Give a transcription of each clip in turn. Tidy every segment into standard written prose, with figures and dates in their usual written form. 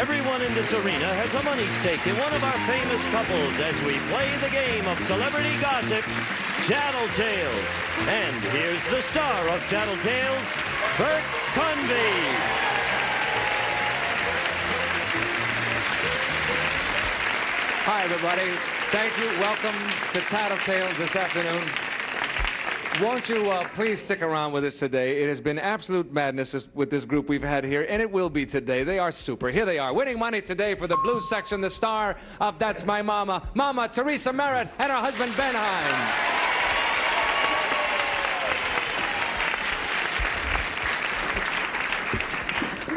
Everyone in this arena has a money stake in one of our famous couples as we play the game of celebrity gossip, Tattletales. And here's the star of Tattletales, Bert Convey. Hi, everybody. Thank you. Welcome to Tattletales this afternoon. Won't you please stick around with us today? It has been absolute madness with this group we've had here, and it will be today. They are super. Here they are, winning money today for the blues section, the star of That's My Mama, Mama Teresa Merritt, and her husband, Ben Hines.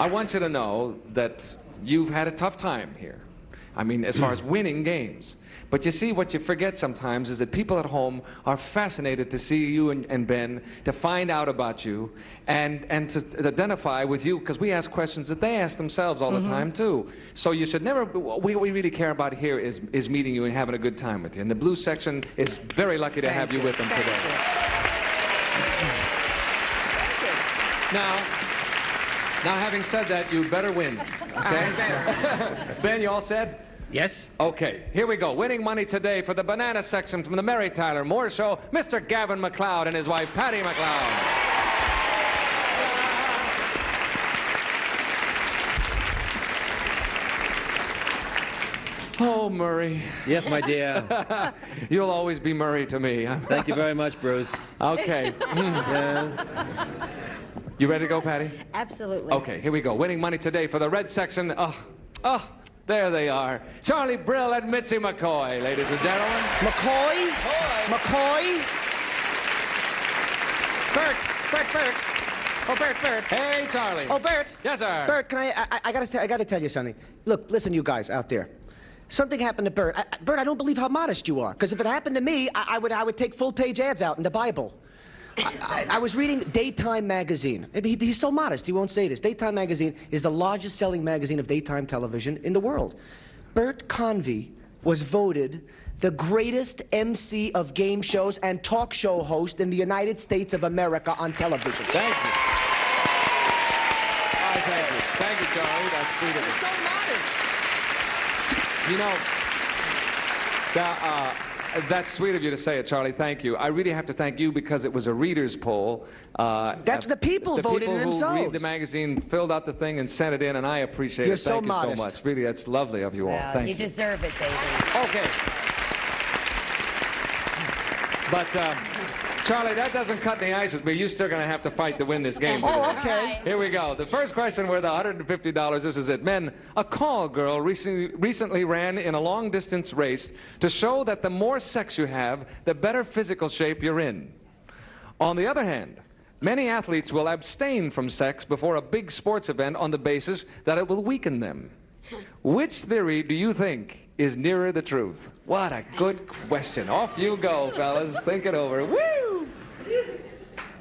I want you to know that you've had a tough time here. I mean, as far as winning games. But you see, what you forget sometimes is that people at home are fascinated to see you and Ben, to find out about you, and to identify with you, because we ask questions that they ask themselves all the time, too. So you should never, what we really care about here is meeting you and having a good time with you. And the blues section is very lucky to have you with them today. Now, having said that, you better win, okay? Ben, you all set? Yes. Okay, here we go. Winning money today for the banana section from the Mary Tyler Moore Show, Mr. Gavin McLeod and his wife, Patty McLeod. Oh, Murray. Yes, my dear. You'll always be Murray to me. Thank you very much, Bruce. Okay. Yeah. You ready to go, Patty? Absolutely. Okay, here we go. Winning money today for the red section. There they are. Charlie Brill and Mitzi McCoy, ladies and gentlemen. McCoy? McCoy? Bert. Oh, Bert. Hey, Charlie. Oh, Bert. Yes, sir. Bert, can I gotta tell you something. Look, listen, you guys out there. Something happened to Bert. Bert, I don't believe how modest you are. Because if it happened to me, I would take full-page ads out in the Bible. I was reading Daytime magazine. He's so modest, he won't say this. Daytime magazine is the largest selling magazine of daytime television in the world. Bert Convey was voted the greatest MC of game shows and talk show host in the United States of America on television. Thank you. Thank you. Thank you, Charlie. That's sweet of you. He's so modest. You know, that's sweet of you to say it, Charlie. Thank you. I really have to thank you because it was a reader's poll. That's the people voted themselves. themselves. The people who read the magazine filled out the thing and sent it in, and I appreciate You're it. so Thank you modest. so much. Really, that's lovely of you all. Well, Thank you you. deserve it, baby. Okay. But, Charlie, that doesn't cut any ice with me. You're still going to have to fight to win this game today. Oh, okay. Here we go. The first question worth $150. This is it. Men, a call girl recently ran in a long-distance race to show that the more sex you have, the better physical shape you're in. On the other hand, many athletes will abstain from sex before a big sports event on the basis that it will weaken them. Which theory do you think is nearer the truth? What a good question. Off you go, fellas. Think it over. Woo!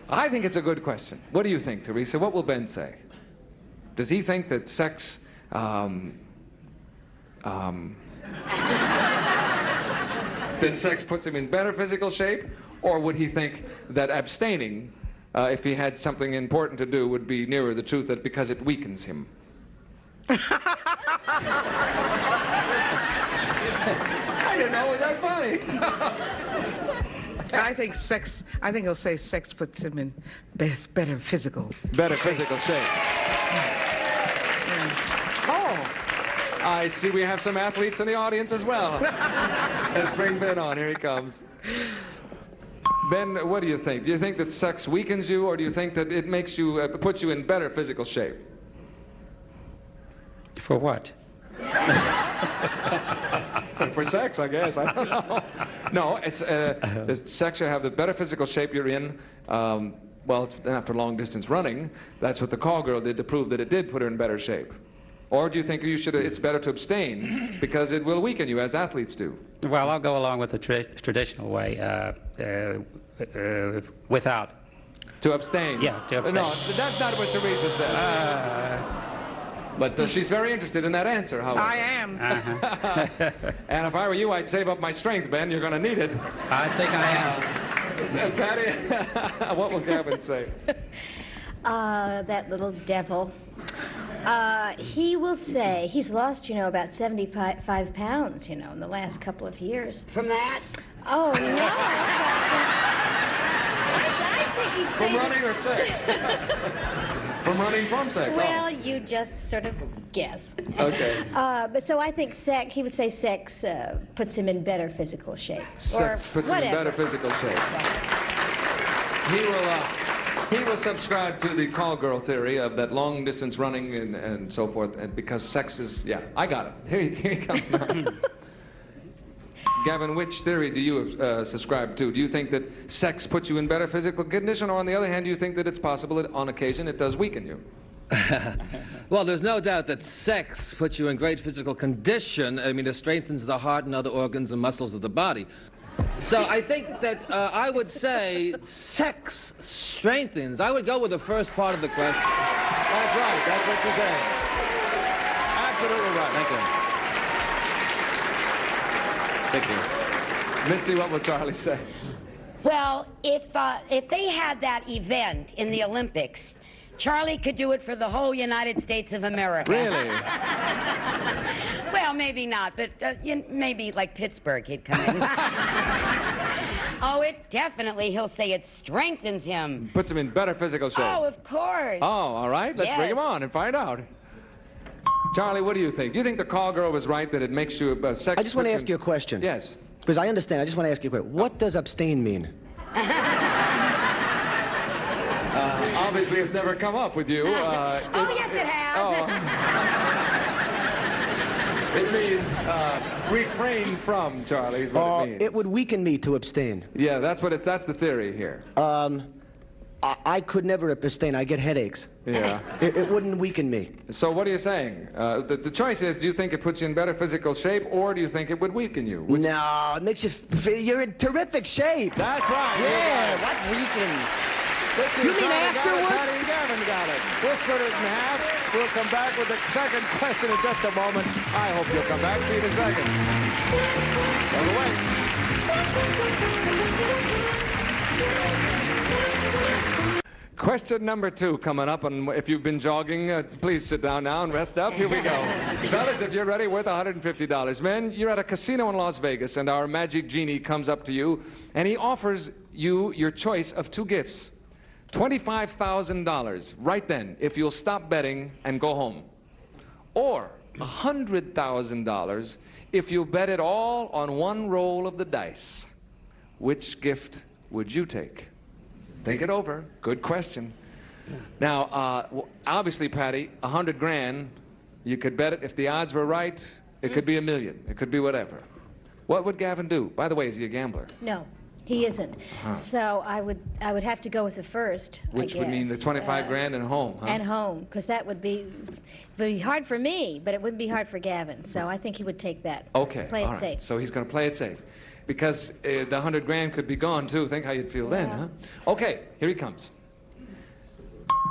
I think it's a good question. What do you think, Teresa? What will Ben say? Does he think that sex, that sex puts him in better physical shape? Or would he think that abstaining, if he had something important to do, would be nearer the truth, that because it weakens him? I didn't know. Was that funny? I think he'll say sex puts him in better physical. Better physical shape. Oh, I see we have some athletes in the audience as well. Let's bring Ben on. Here he comes. Ben, what do you think? Do you think that sex weakens you, or do you think that it makes you, puts you in better physical shape? For what? For sex, I guess. I don't know. No, it's sex. You have the better physical shape you're in. Well, it's not for long distance running. That's what the call girl did to prove that it did put her in better shape. Or do you think it's better to abstain because it will weaken you, as athletes do? Well, I'll go along with the traditional way, without. To abstain? Yeah, to abstain. No, that's not what Teresa said. But she's very interested in that answer, however. I am. And if I were you, I'd save up my strength, Ben. You're going to need it. I think I am. Patty, what will Gavin say? That little devil. He will say he's lost, about 75 pounds, in the last couple of years. From that? Oh, no. I think he'd say From running or sex? From running from sex? Well, you just sort of guess. Okay. But so I think he would say sex puts him in better physical shape. Sex puts him in better physical shape. He will subscribe to the call girl theory of that long distance running and so forth, and because sex is, yeah, I got it. Here he comes now. Gavin, which theory do you subscribe to? Do you think that sex puts you in better physical condition, or on the other hand, do you think that it's possible that on occasion it does weaken you? Well, there's no doubt that sex puts you in great physical condition. I mean, it strengthens the heart and other organs and muscles of the body. So I think that I would say sex strengthens. I would go with the first part of the question. That's right. That's what you're saying. Absolutely right. Thank you. Thank you. Mitzi, what will Charlie say? Well, if they had that event in the Olympics, Charlie could do it for the whole United States of America. Really? Well, maybe not, but maybe like Pittsburgh he'd come in. Oh, it definitely, he'll say it strengthens him. Puts him in better physical shape. Oh, of course. Oh, all right. Let's bring him on and find out. Charlie, what do you think? Do you think the call girl was right that it makes you sex? I just want to ask you a question. Yes. Because I understand. I just want to ask you a question. What does abstain mean? Obviously, it's never come up with you. Yes, it has. It means refrain from, Charlie, is what it means. It would weaken me to abstain. Yeah, that's the theory here. I could never abstain. I get headaches. Yeah. It wouldn't weaken me. So what are you saying? The choice is, do you think it puts you in better physical shape, or do you think it would weaken you? No, it makes you... You're in terrific shape. That's right. Yeah, what weaken? You mean afterwards? Patty and Gavin got it. We'll split it in half. We'll come back with the second question in just a moment. I hope you'll come back. See you in a second. By the way. Question number 2 coming up, and if you've been jogging, please sit down now and rest up. Here we go. Fellas, if you're ready, worth $150. Men, you're at a casino in Las Vegas, and our magic genie comes up to you, and he offers you your choice of 2 gifts. $25,000 right then if you'll stop betting and go home. Or $100,000 if you'll bet it all on one roll of the dice. Which gift would you take? Think it over. Good question. Now, obviously, Patty, $100 grand, you could bet it. If the odds were right, it could be $1 million. It could be whatever. What would Gavin do? By the way, is he a gambler? No. He isn't. So I would have to go with the first, Which would mean the 25 grand and home, huh? And home, because that would be hard for me, but it wouldn't be hard for Gavin. So I think he would take that. Okay. Play it safe. So he's going to play it safe. Because the 100 grand could be gone, too. Think how you'd feel then, huh? Okay, here he comes.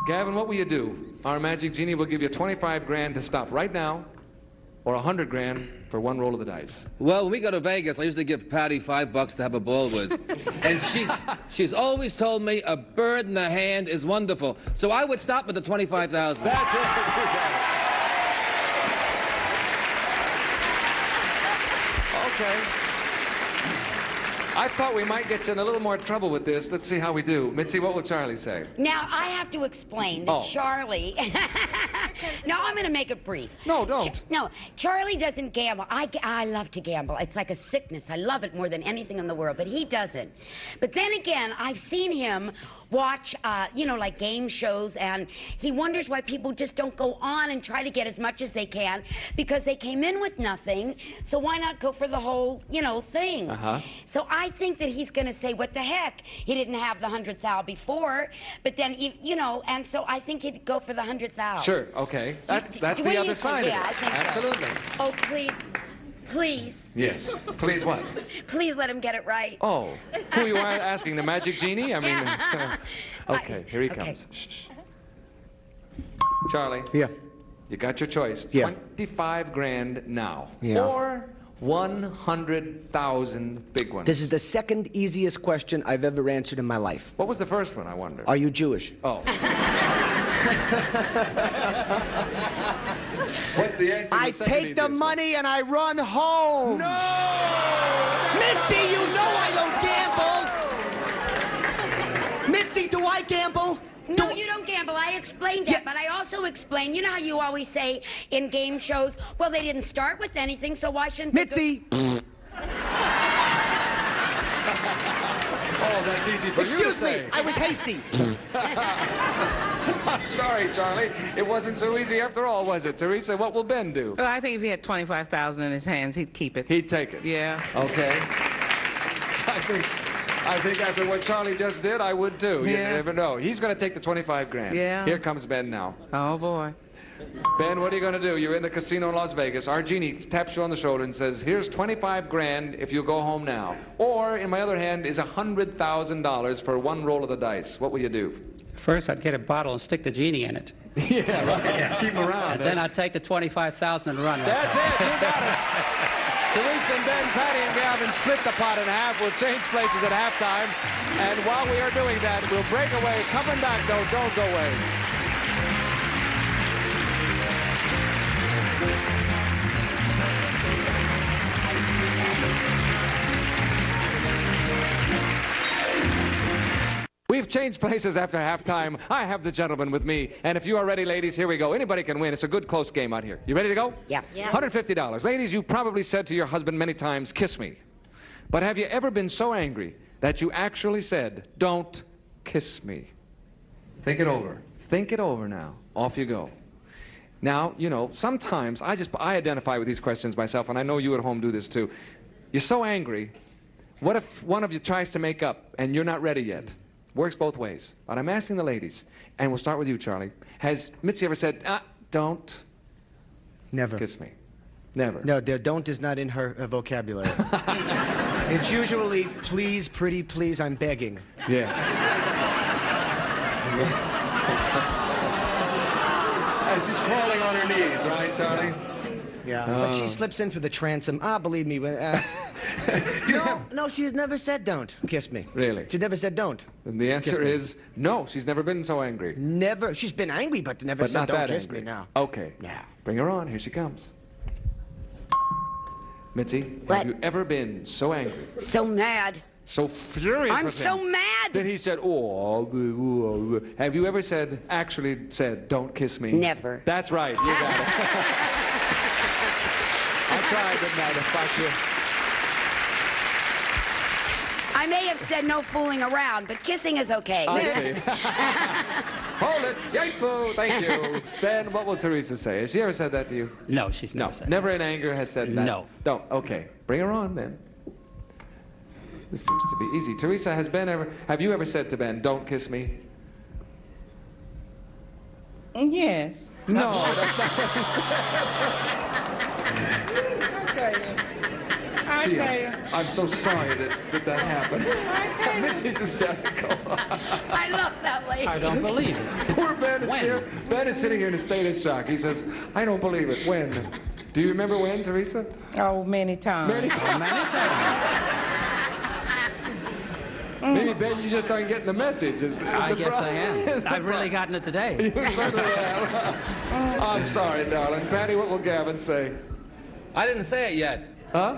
Gavin, what will you do? Our magic genie will give you 25 grand to stop right now, or 100 grand for one roll of the dice. Well, when we go to Vegas, I usually give Patty $5 to have a ball with. And she's always told me a bird in the hand is wonderful. So I would stop at the 25,000. That's it. Okay. I thought we might get you in a little more trouble with this. Let's see how we do. Mitzi, what will Charlie say? Now, I have to explain that Charlie... No, I'm going to make it brief. No, don't. No, Charlie doesn't gamble. I love to gamble. It's like a sickness. I love it more than anything in the world, but he doesn't. But then again, I've seen him watch, like game shows, and he wonders why people just don't go on and try to get as much as they can, because they came in with nothing, so why not go for the whole, thing? So I think that he's going to say, what the heck? He didn't have the 100,000 before, but then, and so I think he'd go for the 100,000. Sure, okay. That's the other side of it. Yeah, I think Absolutely. So. Oh, please. Please. Yes. Please what? Please let him get it right. Oh. Who you are asking? The magic genie? I mean... Okay, here he comes. Shh. Charlie. Yeah. You got your choice. Yeah. 25 grand now. Yeah. Or 100,000 big ones. This is the second easiest question I've ever answered in my life. What was the first one, I wonder? Are you Jewish? Oh. What's the answer? I take the money and I run home. No! Mitzi, you know I don't gamble. Mitzi, do I gamble? No, you don't gamble. I explained that, but I also explained, you know how you always say in game shows, well, they didn't start with anything, so why shouldn't Mitzi! Oh, that's easy for you to Excuse say. me, I was hasty. I'm sorry, Charlie. It wasn't so easy after all, was it? Teresa, what will Ben do? Well, I think if he had 25,000 in his hands, he'd keep it. He'd take it. Yeah. Okay. I think after what Charlie just did, I would too. You Yeah. never know. He's going to take the 25 grand. Yeah. Here comes Ben now. Oh, boy. Ben, what are you going to do? You're in the casino in Las Vegas. Our genie taps you on the shoulder and says, here's 25 grand if you go home now. Or, in my other hand, is $100,000 for one roll of the dice. What will you do? First, I'd get a bottle and stick the genie in it. Yeah, right. Keep him around. And then I'd take the 25,000 and run with it. That's it. You got it. Teresa and Ben, Patty and Gavin split the pot in half. We'll change places at halftime. And while we are doing that, we'll break away. Coming back, though. Don't go away. We've changed places after halftime. I have the gentleman with me. And if you are ready, ladies, here we go. Anybody can win. It's a good, close game out here. You ready to go? Yeah. $150. Ladies, you probably said to your husband many times, kiss me. But have you ever been so angry that you actually said, don't kiss me? Think it over. Think it over now. Off you go. Now, you know, sometimes I identify with these questions myself, and I know you at home do this too. You're so angry. What if one of you tries to make up and you're not ready yet? Works both ways. But I'm asking the ladies, and we'll start with you, Charlie. Has Mitzi ever said, don't Never. kiss me? Never. No, the don't is not in her vocabulary. It's usually, please, pretty please, I'm begging. Yes. As she's crawling on her knees, right, Charlie? Yeah, but she slips into the transom. Believe me. No, she's never said don't kiss me. Really? She never said don't. And the answer is no, she's never been so angry. Never. She's been angry, but never But said not don't that kiss angry. me now. Okay. Yeah. Bring her on. Here she comes. Mitzi, What? have you ever been so angry, So mad. so furious I'm with so him mad. that he said, oh, have you ever actually said, don't kiss me? Never. That's right. You got it. I tried, didn't I, to fuck you? I may have said no fooling around, but kissing is okay. I see. Hold it. Yay-poo. Thank you. Ben, what will Teresa say? Has she ever said that to you? No, she's No, never said never in anger has said that. No. Don't. Okay. Bring her on, Ben. This seems to be easy. Teresa, have you ever said to Ben, don't kiss me? Yes. No, that's I tell you. I'm so sorry that happened. I tell you. Mitzi's hysterical. I love that lady. I don't believe it. Poor Ben is When? here. Ben is sitting here in a state of shock. He says, I don't believe it. When? Do you remember when, Teresa? Oh, many times. Many times. Many times. Maybe, Ben, you just aren't getting the message. I guess I am. I've really gotten it today. You certainly have. I'm sorry, darling. Patty, what will Gavin say? I didn't say it yet. Huh?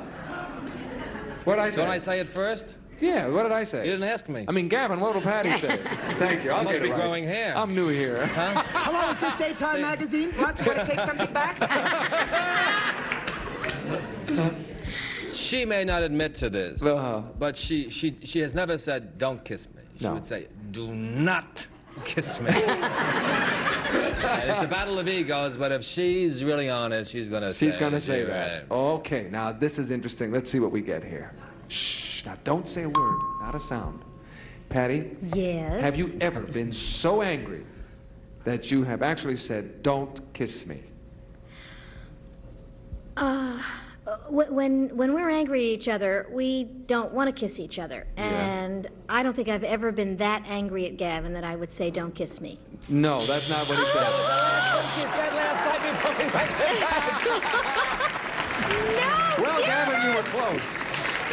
What did I say? Don't I say it first? Yeah, what did I say? You didn't ask me. I mean, Gavin, what will Patty say? Thank you. I'll Must get be it right. growing hair. I'm new here. Hello, is this Daytime Magazine? What? Want to take something back? She may not admit to this, Uh-huh. but she has never said, don't kiss me. She No. would say, do not kiss me. And it's a battle of egos, but if she's really honest, she's going to say She's going to say it. that. Okay, now this is interesting. Let's see what we get here. Shh. Now don't say a word, not a sound. Patty, Yes. have you ever been so angry that you have actually said, don't kiss me? When we're angry at each other, we don't want to kiss each other. And I don't think I've ever been that angry at Gavin that I would say, don't kiss me. No, that's not what he said. Well, Gavin, you were close.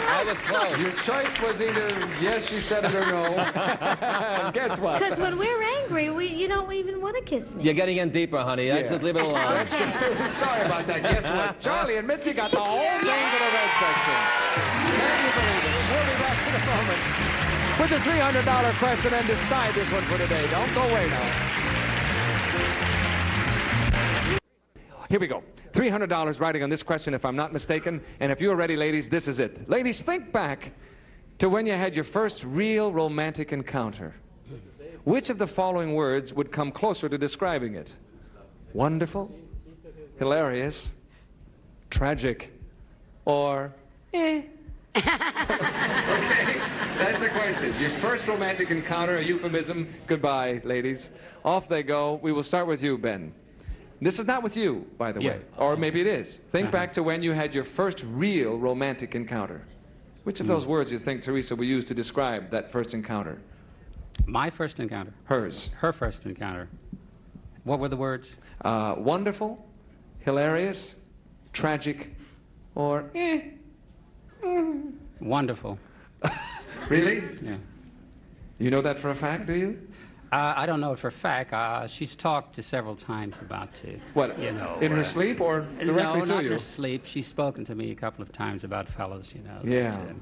I was close. Your choice was either yes, you said it, or no. And guess what? Because when we're angry, you don't even want to kiss me. You're getting in deeper, honey. Yeah. Just leave it alone. Sorry about that. Guess what? Charlie and Mitzi got the whole thing to the red section. Can you believe it? We'll be back in a moment with the $300 question and decide this one for today. Don't go away now. Here we go. $300 riding on this question, if I'm not mistaken. And if you're ready, ladies, this is it. Ladies, think back to when you had your first real romantic encounter. Which of the following words would come closer to describing it? Wonderful, hilarious, tragic, or eh? Okay, that's the question. Your first romantic encounter, a euphemism. Goodbye, ladies. Off they go. We will start with you, Ben. This is not with you, by the way. Or maybe it is. Think back to when you had your first real romantic encounter. Which of those words you think Teresa will use to describe that first encounter? My first encounter. Hers. Her first encounter. What were the words? Wonderful, hilarious, tragic, or eh? Wonderful. Really? Yeah. You know that for a fact, do you? I don't know it for a fact. She's talked to several times about it. What, you know, in her sleep or directly no, to not you? in her sleep. She's spoken to me a couple of times about fellows, you know. Yeah. that,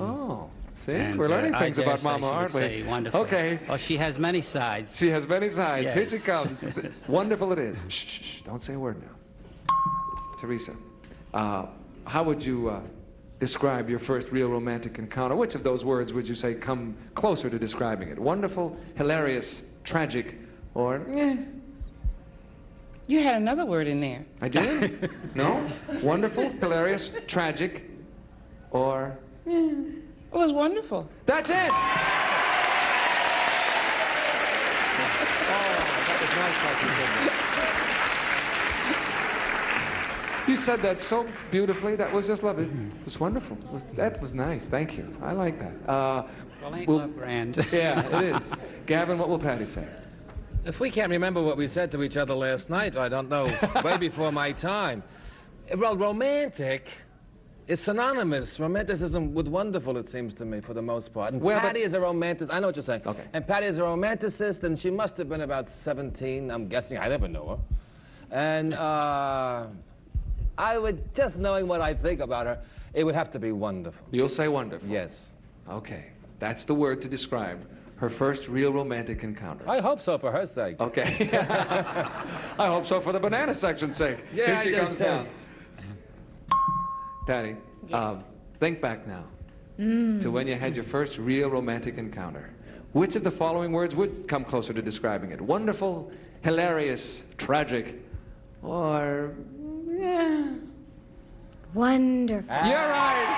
Oh, see? and, We're learning I things dare about say Mama, she would aren't we? say wonderful. Okay. Well, she has many sides. She has many sides. Here she Yes. comes. Wonderful it is. Shh, shh, shh. Don't say a word now. Teresa, how would you describe your first real romantic encounter? Which of those words would you say come closer to describing it? Wonderful, hilarious, tragic, or eh? You had another word in there. I did? No? Wonderful, hilarious, tragic, or It was wonderful. that's it! That was nice like you said that. You said that so beautifully. That was just lovely. It was wonderful. That was nice. Thank you. I like that. Well, ain't love grand. Yeah, it is. Gavin, what will Patty say? If we can't remember what we said to each other last night, I don't know, way before my time. Well, romantic is synonymous. Romanticism with wonderful, it seems to me, for the most part. And Well, Patty is a romanticist. I know what you're saying. Okay. And Patty is a romanticist, and she must have been about 17. I'm guessing. I never knew her. And I would, just knowing what I think about her, it would have to be wonderful. You'll say wonderful. Yes. Okay. That's the word to describe her first real romantic encounter. I hope so, for her sake. Okay. I hope so for the banana section's sake. Yeah, Here I she do comes too. down. Patty, think back now to when you had your first real romantic encounter. Which of the following words would come closer to describing it? Wonderful, hilarious, tragic, or Wonderful. You're right.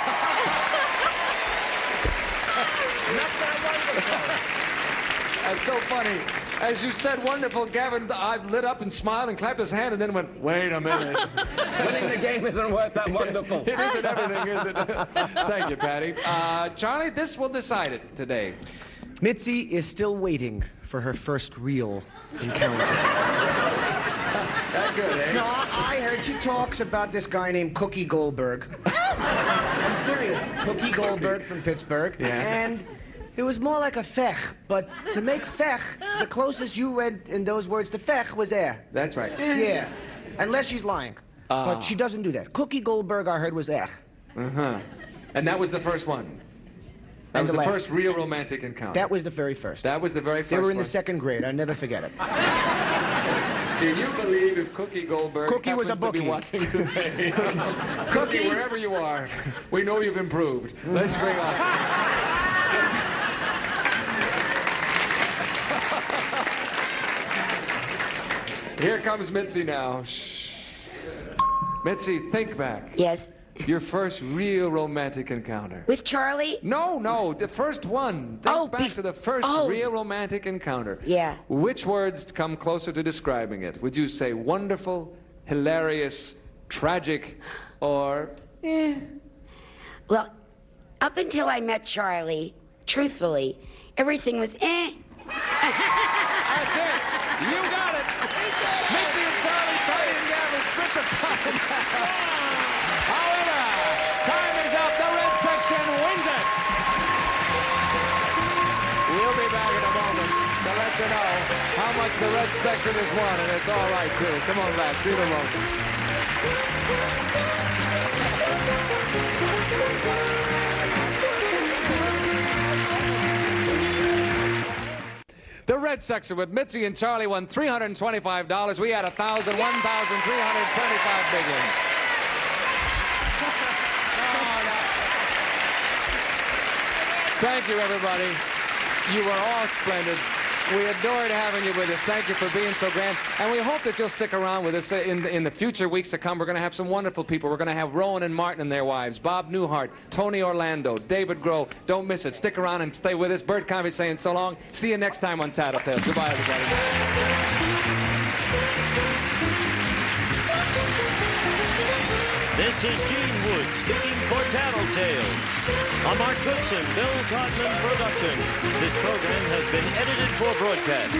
That's so funny. As you said wonderful, Gavin, I lit up and smiled and clapped his hand and then went, wait a minute. Winning the game isn't worth that wonderful. It isn't everything, is it? Thank you, Patty. Charlie, this will decide it today. Mitzi is still waiting for her first real encounter. That good, eh? No, I heard she talks about this guy named Cookie Goldberg. I'm serious. Cookie Goldberg from Pittsburgh. Yeah. And it was more like a fech, but to make fech, the closest you read in those words to fech was there. That's right. Yeah. Unless she's lying. But she doesn't do that. Cookie Goldberg, I heard, was ech. Uh-huh. And that was the first one. That And was the the last. first real romantic encounter. That was the very first. That was the very first They were in one. the second grade. I'll never forget it. Can you believe if Cookie Goldberg Cookie was a happens to be bookie. watching today? Cookie? wherever you are, we know you've improved. Let's bring on. Here comes Mitzi now. Shh. Mitzi, think back. Yes. Your first real romantic encounter. With Charlie? No, the first one. Think back to the first real romantic encounter. Yeah. Which words come closer to describing it? Would you say wonderful, hilarious, tragic, or eh? Well, up until I met Charlie, truthfully, everything was eh. That's it. You got it. Mitzi and Charlie, Patty and Gavin, split the pie. much. The red section is won, and it's all right, too. Come on back. See you in a moment. The red section with Mitzi and Charlie won $325. We had 1,325 big ones. Thank you, everybody. You were all splendid. We adored having you with us. Thank you for being so grand. And we hope that you'll stick around with us in the future weeks to come. We're going to have some wonderful people. We're going to have Rowan and Martin and their wives, Bob Newhart, Tony Orlando, David Groh. Don't miss it. Stick around and stay with us. Bert Convey saying so long. See you next time on Tattletales. Goodbye, everybody. This is Gene Wood speaking for Tattletales. A Mark Goodson, Bill Codman production. This program has been edited for broadcast.